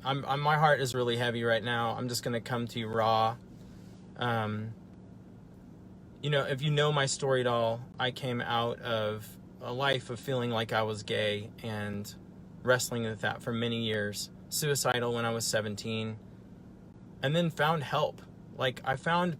my heart is really heavy right now. I'm just going to come to you raw. If you know my story at all, I came out of a life of feeling like I was gay and wrestling with that for many years. Suicidal when I was 17, and then found help. Like I found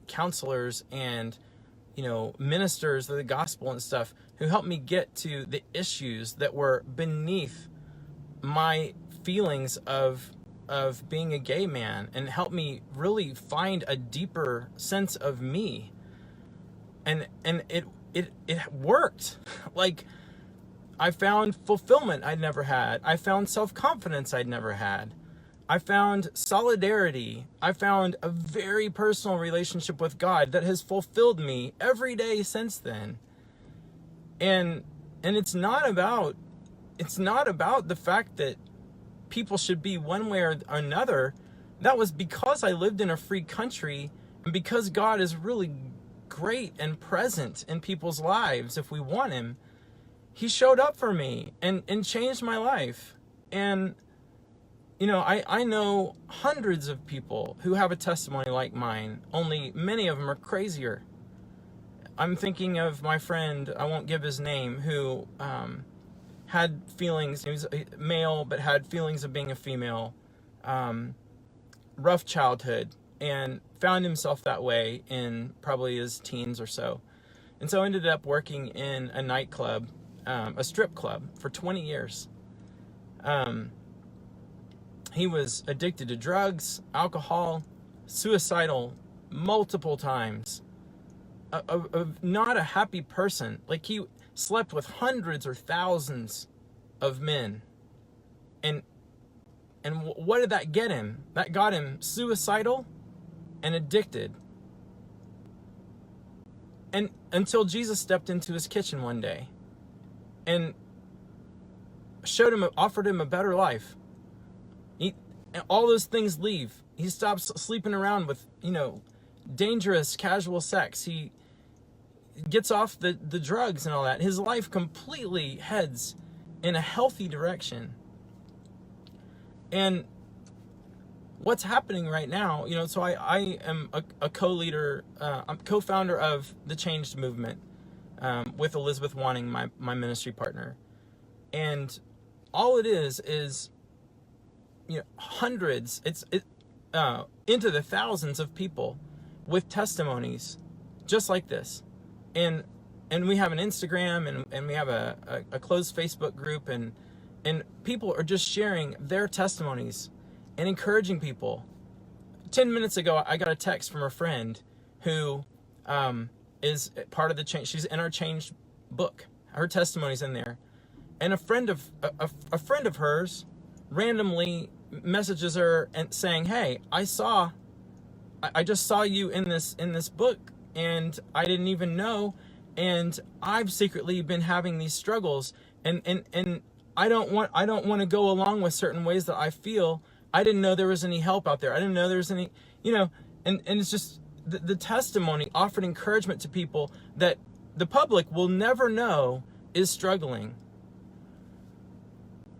counselors and ministers of the gospel and stuff who helped me get to the issues that were beneath my feelings of being a gay man, and helped me really find a deeper sense of me. And it worked. Like, I found fulfillment I'd never had. I found self-confidence I'd never had. I found solidarity. I found a very personal relationship with God that has fulfilled me every day since then. And it's not about the fact that people should be one way or another. That was because I lived in a free country, and because God is really great and present in people's lives if we want him. He showed up for me and changed my life. And I know hundreds of people who have a testimony like mine, only many of them are crazier. I'm thinking of my friend, I won't give his name, who had feelings. He was a male, but had feelings of being a female. Rough childhood, and found himself that way in probably his teens or so. And so ended up working in a nightclub, a strip club, for 20 years. He was addicted to drugs, alcohol, suicidal multiple times. Not a happy person. Like, he slept with hundreds or thousands of men. And what did that get him? That got him suicidal and addicted. And until Jesus stepped into his kitchen one day and offered him a better life. And all those things leave. He stops sleeping around with, dangerous casual sex. He gets off the drugs and all that. His life completely heads in a healthy direction. And what's happening right now, so I am a co-leader, I'm co-founder of the Changed Movement, with Elizabeth Wanting, my ministry partner. And all it is hundreds, into the thousands of people with testimonies just like this. And we have an Instagram, and we have a closed Facebook group, and people are just sharing their testimonies and encouraging people. 10 minutes ago, I got a text from a friend who is part of the Change. She's in our Changed book. Her testimony's in there. And a friend of hers randomly messages her and saying, "Hey, I just saw you in this book, and I didn't even know, and I've secretly been having these struggles, and I don't want to go along with certain ways that I feel. I didn't know there was any help out there. I didn't know there was any, and it's just the testimony offered encouragement to people that the public will never know is struggling.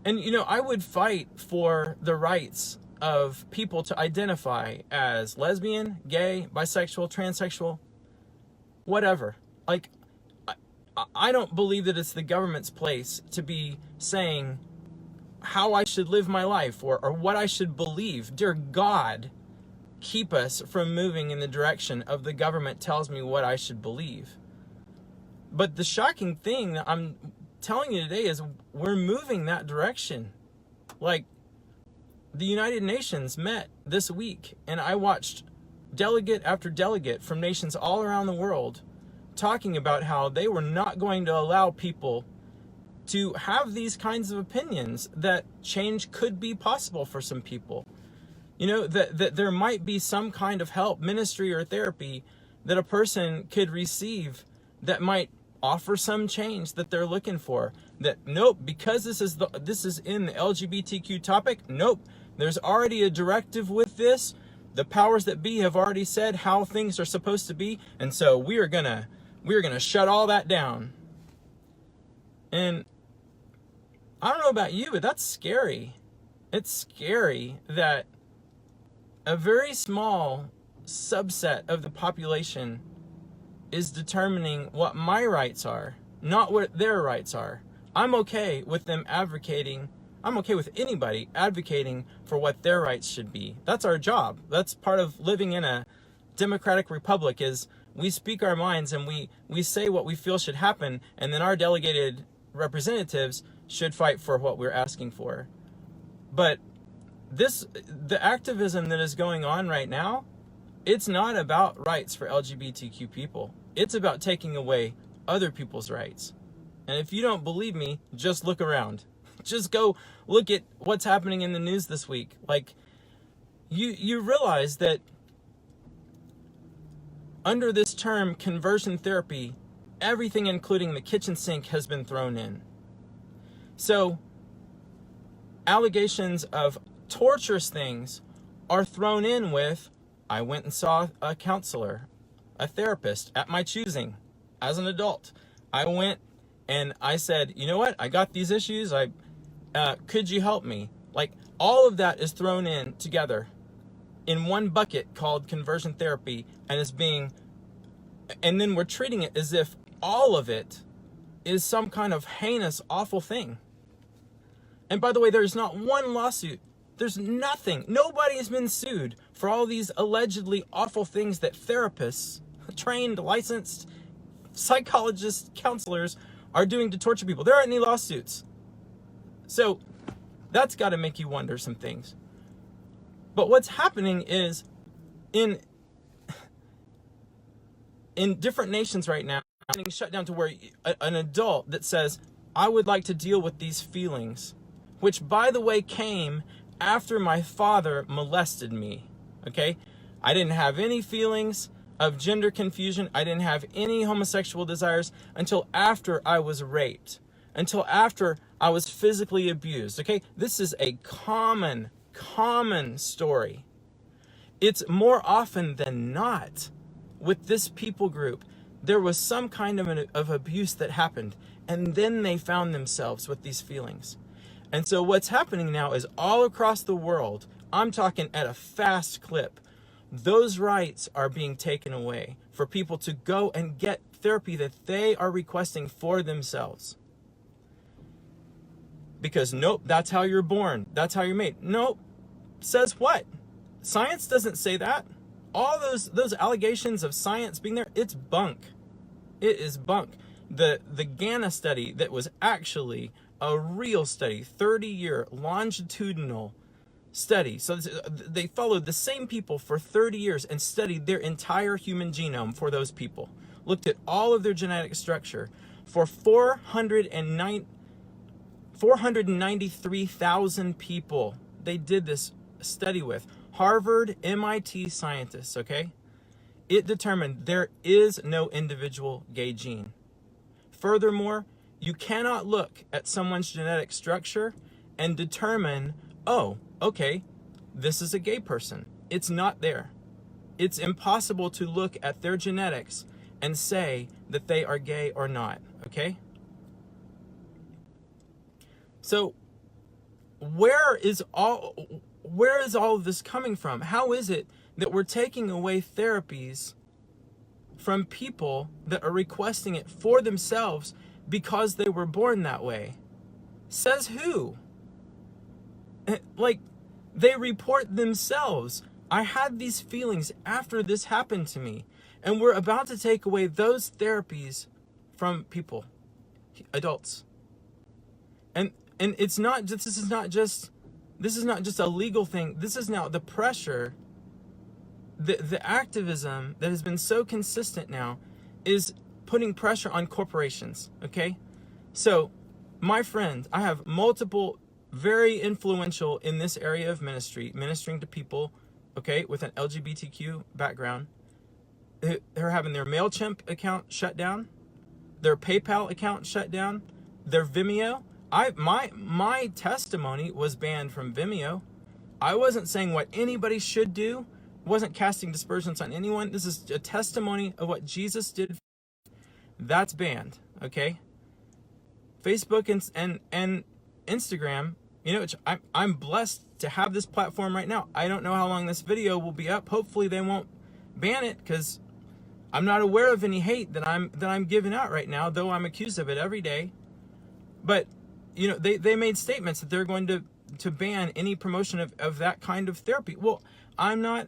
And, I would fight for the rights of people to identify as lesbian, gay, bisexual, transsexual, whatever. Like, I don't believe that it's the government's place to be saying how I should live my life or what I should believe. Dear God, keep us from moving in the direction of the government tells me what I should believe. But the shocking thing that I'm telling you today is we're moving that direction. Like, the United Nations met this week, and I watched delegate after delegate from nations all around the world talking about how they were not going to allow people to have these kinds of opinions, that change could be possible for some people. That there might be some kind of help, ministry, or therapy that a person could receive that might offer some change that they're looking for. That, nope, because this is in the LGBTQ topic, nope, there's already a directive with this. The powers that be have already said how things are supposed to be, and so we are gonna shut all that down. And I don't know about you, but that's scary. It's scary that a very small subset of the population is determining what my rights are, not what their rights are. I'm okay with them advocating. I'm okay with anybody advocating for what their rights should be. That's our job. That's part of living in a democratic republic, is we speak our minds and we say what we feel should happen, and then our delegated representatives should fight for what we're asking for. But the activism that is going on right now, it's not about rights for LGBTQ people. It's about taking away other people's rights. And if you don't believe me, just look around. Just go look at what's happening in the news this week. Like, you realize that under this term, conversion therapy, everything including the kitchen sink has been thrown in. So allegations of torturous things are thrown in with, I went and saw a counselor, a therapist at my choosing as an adult. I went and I said, you know what? I got these issues. Could you help me? Like, all of that is thrown in together in one bucket called conversion therapy, and then we're treating it as if all of it is some kind of heinous, awful thing. And by the way, there's not one lawsuit. There's nothing. Nobody has been sued for all these allegedly awful things that therapists, trained, licensed psychologists, counselors are doing to torture people. There aren't any lawsuits. So that's got to make you wonder some things. But what's happening is in different nations right now, getting shut down to where an adult that says, I would like to deal with these feelings, which, by the way, came after my father molested me, okay? I didn't have any feelings of gender confusion. I didn't have any homosexual desires until after I was raped, until after I was physically abused, okay? This is a common story. It's more often than not with this people group, there was some kind of abuse that happened, and then they found themselves with these feelings. And so what's happening now is all across the world, I'm talking at a fast clip, those rights are being taken away for people to go and get therapy that they are requesting for themselves. Because nope, that's how you're born. That's how you're made. Nope. Says what? Science doesn't say that. All those allegations of science being there, it's bunk. It is bunk. The Ghana study that was actually a real study, 30-year longitudinal study. So they followed the same people for 30 years and studied their entire human genome for those people. Looked at all of their genetic structure for 493,000 people. They did this study with Harvard, MIT scientists, okay? It determined there is no individual gay gene. Furthermore, you cannot look at someone's genetic structure and determine, oh, okay, this is a gay person. It's not there. It's impossible to look at their genetics and say that they are gay or not, okay? So where is all of this coming from? How is it that we're taking away therapies from people that are requesting it for themselves because they were born that way? Says who? Like, they report themselves. I had these feelings after this happened to me, and we're about to take away those therapies from people, adults. And it's not just, this is not just a legal thing. This is now the pressure, the activism that has been so consistent now is putting pressure on corporations, okay? So, my friend, I have multiple very influential in this area of ministering to people, okay, with an LGBTQ background. They're having their MailChimp account shut down, their PayPal account shut down, their Vimeo. My testimony was banned from Vimeo. I wasn't saying what anybody should do, wasn't casting dispersions on anyone. This is a testimony of what Jesus did. That's banned, okay? Facebook and Instagram, You know, I'm blessed to have this platform right now. I don't know how long this video will be up. Hopefully they won't ban it, because I'm not aware of any hate that I'm giving out right now, though I'm accused of it every day. But, you know, they made statements that they're going to ban any promotion of that kind of therapy. Well, I'm not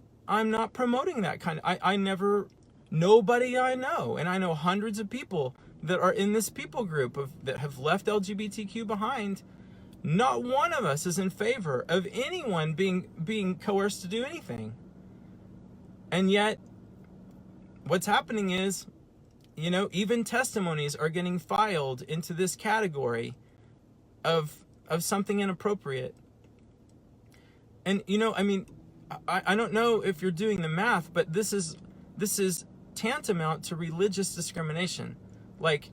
promoting that kind of, nobody I know, and I know hundreds of people that are in this people group that have left LGBTQ behind. Not one of us is in favor of anyone being coerced to do anything. And yet, what's happening is, you know, even testimonies are getting filed into this category of something inappropriate. And, you know, I mean, I don't know if you're doing the math, but this is tantamount to religious discrimination. Like,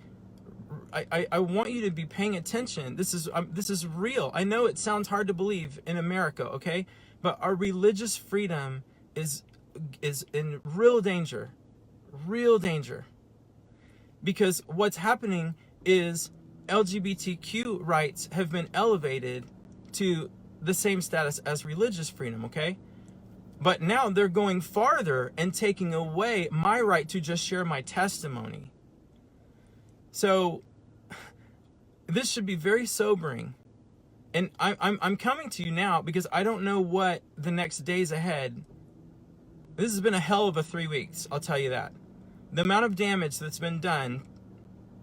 I want you to be paying attention. This is real. I know it sounds hard to believe in America, okay? But our religious freedom is in real danger. Real danger. Because what's happening is LGBTQ rights have been elevated to the same status as religious freedom, okay? But now they're going farther and taking away my right to just share my testimony. So this should be very sobering. And I'm coming to you now because I don't know what the next days ahead. This has been a hell of a 3 weeks, I'll tell you that. The amount of damage that's been done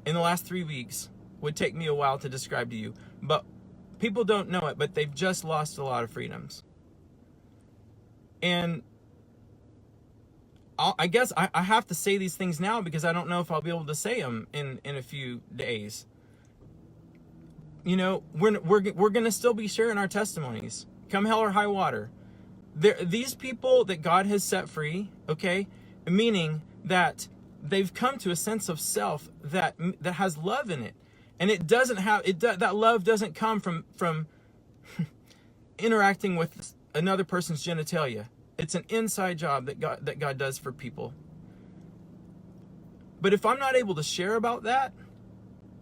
in the last 3 weeks would take me a while to describe to you. But people don't know it, but they've just lost a lot of freedoms. And I guess I have to say these things now because I don't know if I'll be able to say them in a few days. You know, we're going to still be sharing our testimonies, come hell or high water. These people that God has set free, okay, meaning that they've come to a sense of self that has love in it, and it doesn't have that love doesn't come from interacting with another person's genitalia. It's an inside job that God does for people. But if I'm not able to share about that,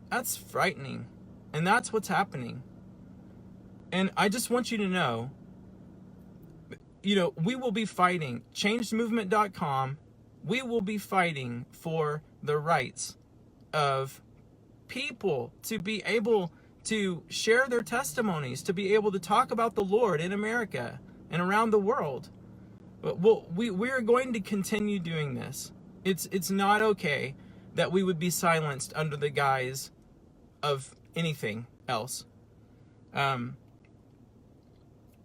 that's frightening. And that's what's happening. And I just want you to know, you know, we will be fighting. ChangeMovementcom, we will be fighting for the rights of people to be able to share their testimonies, to be able to talk about the Lord in America and around the world. Well, we're going to continue doing this. It's not okay that we would be silenced under the guise of anything else.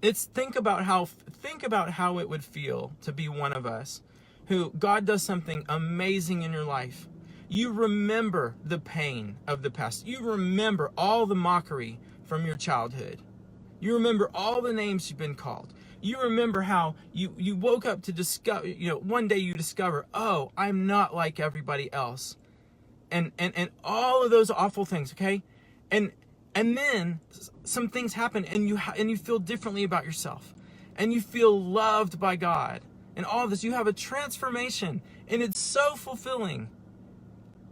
Think about how it would feel to be one of us who God does something amazing in your life. You remember the pain of the past. You remember all the mockery from your childhood. You remember all the names you've been called. You remember how you woke up to discover, you know, one day you discover, oh, I'm not like everybody else. And all of those awful things, okay? And then some things happen and you feel differently about yourself. And you feel loved by God. And all of this, you have a transformation, and it's so fulfilling.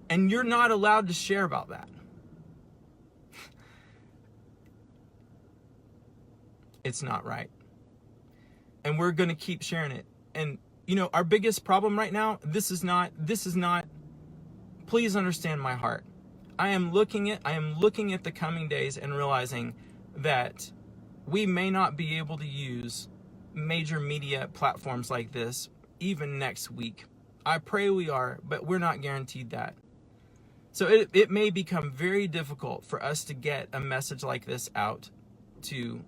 And you're not allowed to share about that. It's not right. And we're going to keep sharing it. And, you know, our biggest problem right now, this is not, please understand my heart. I am looking at the coming days and realizing that we may not be able to use major media platforms like this even next week. I pray we are, but we're not guaranteed that. So it may become very difficult for us to get a message like this out to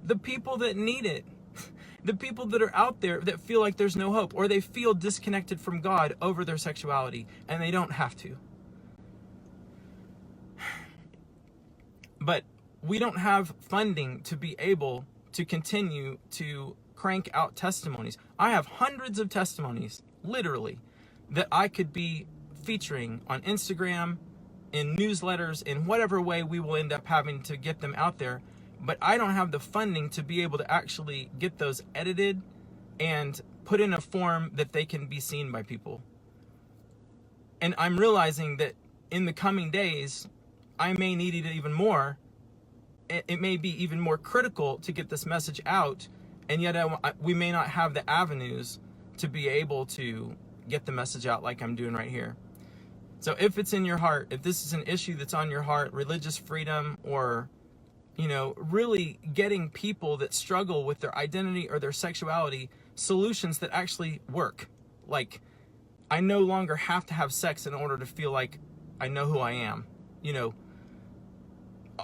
the people that need it. The people that are out there that feel like there's no hope, or they feel disconnected from God over their sexuality, and they don't have to. But we don't have funding to be able to continue to crank out testimonies. I have hundreds of testimonies, literally, that I could be featuring on Instagram, in newsletters, in whatever way we will end up having to get them out there. But I don't have the funding to be able to actually get those edited and put in a form that they can be seen by people. And I'm realizing that in the coming days, I may need it even more it may be even more critical to get this message out, and yet we may not have the avenues to be able to get the message out like I'm doing right here. So if it's in your heart, if this is an issue that's on your heart, religious freedom, or, really getting people that struggle with their identity or their sexuality solutions that actually work. Like, I no longer have to have sex in order to feel like I know who I am.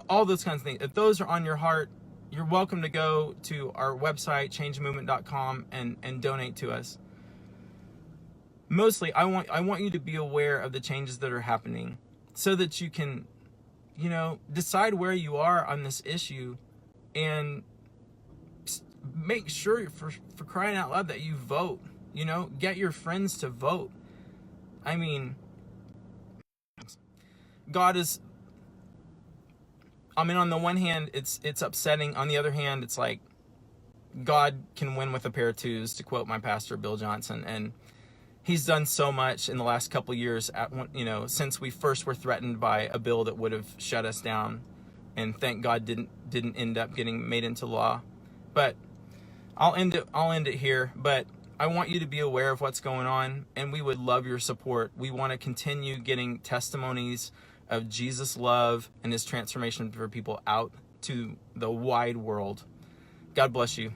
All those kinds of things. If those are on your heart, you're welcome to go to our website, ChangeMovementcom, and donate to us. Mostly, I want you to be aware of the changes that are happening so that you can, decide where you are on this issue, and make sure, for crying out loud, that you vote. Get your friends to vote. I mean, on the one hand, it's upsetting. On the other hand, it's like God can win with a pair of twos, to quote my pastor, Bill Johnson. And he's done so much in the last couple of years, since we first were threatened by a bill that would have shut us down. And thank God didn't end up getting made into law. But I'll end it here. But I want you to be aware of what's going on, and we would love your support. We want to continue getting testimonies of Jesus' love and his transformation for people out to the wide world. God bless you.